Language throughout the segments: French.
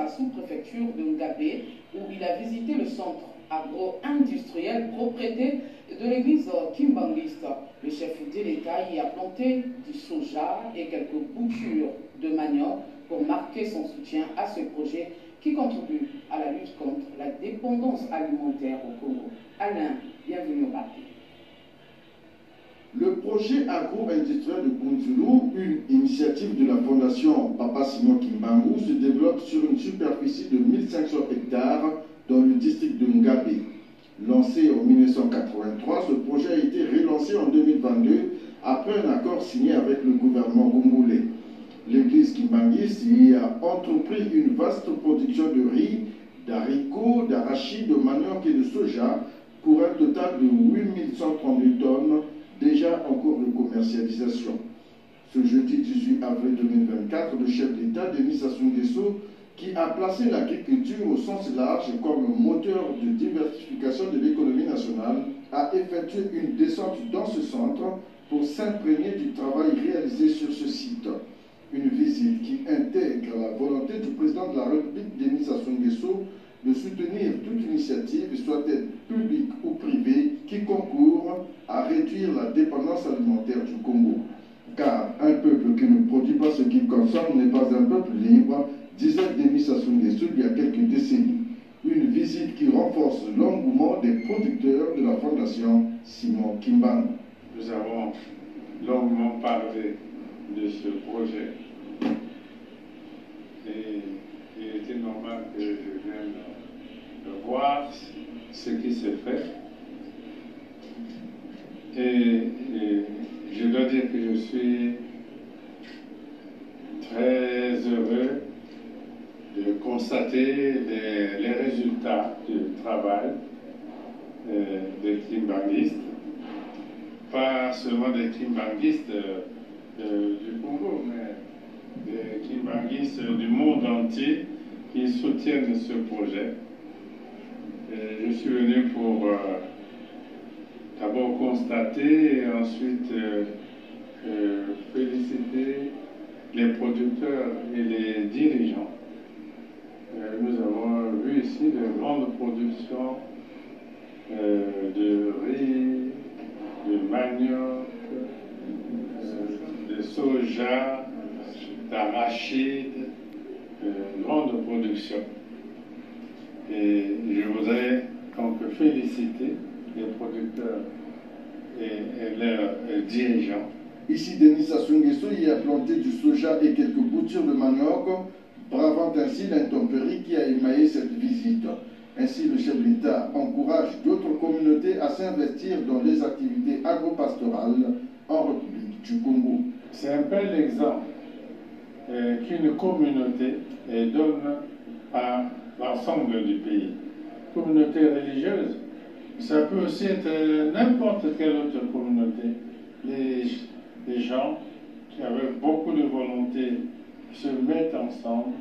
la sous-préfecture de Ngabé, où il a visité le centre agro-industriel propriété de l'église Kimbangiste. Le chef de l'État y a planté du soja et quelques boutures de manioc pour marquer son soutien à ce projet qui contribue à la lutte contre la dépendance alimentaire au Congo. Alain, bienvenue au parti. Le projet agro-industriel de Kunzulu, une initiative de la fondation Papa Simon Kimbangu, se développe sur une superficie de 1500 hectares dans le district de Ngabé. Lancé en 1983, ce projet a été relancé en 2022 après un accord signé avec le gouvernement congolais. L'église Kimbangiste y a entrepris une vaste production de riz, d'haricots, d'arachides, de manioc et de soja pour un total de 8132 tonnes déjà en cours de commercialisation. Ce jeudi 18 avril 2024, le chef d'État, Denis Sassou Nguesso, qui a placé l'agriculture au sens large comme moteur de diversification de l'économie nationale, a effectué une descente dans ce centre pour s'imprégner du travail réalisé sur ce site. Une visite qui intègre la volonté du président de la République, Denis Sassou Nguesso, de soutenir toute initiative, soit-elle publique ou privée, qui concourt à réduire la dépendance alimentaire du Congo. Car un peuple qui ne produit pas ce qu'il consomme n'est pas un peuple libre, disait Denis Sassou Nguesso il y a quelques décennies. Une visite qui renforce l'engouement des producteurs de la fondation Simon Kimbangu. Nous avons longuement parlé de ce projet et il était normal que je vienne voir ce qui s'est fait. Et je dois dire que je suis très heureux de constater les résultats du travail des Kimbanguistes, pas seulement des Kimbanguistes du Congo, mais des Kimbanguistes du monde entier qui soutiennent ce projet. Et je suis venu pour d'abord constater et ensuite féliciter les producteurs et les dirigeants. Nous avons vu ici de grandes productions de riz, de manioc, de soja, d'arachides, grande production. Et je voudrais donc féliciter les producteurs et leurs dirigeants. Ici, Denis Sassou Nguesso y a planté du soja et quelques boutures de manioc, bravant ainsi l'intempérie qui a émaillé cette visite. Ainsi, le chef de l'État encourage d'autres communautés à s'investir dans les activités agro-pastorales en République du Congo. C'est un bel exemple qu'une communauté donne à l'ensemble du pays. Communauté religieuse, ça peut aussi être n'importe quelle autre communauté. Les gens qui avec beaucoup de volonté se mettent ensemble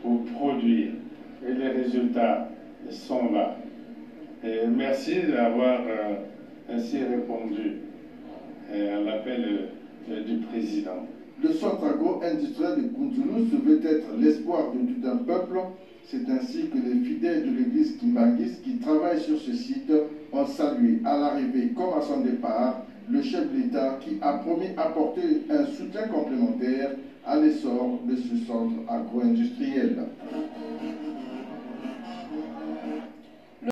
pour produire. Et les résultats sont là. Et merci d'avoir ainsi répondu à l'appel du président. Le centre agro-industriel de Kunzulu se veut être l'espoir de tout un peuple. C'est ainsi que les fidèles de l'église Kimbangiste qui travaillent sur ce site ont salué à l'arrivée comme à son départ le chef de l'État qui a promis apporter un soutien complémentaire à l'essor de ce centre agro-industriel.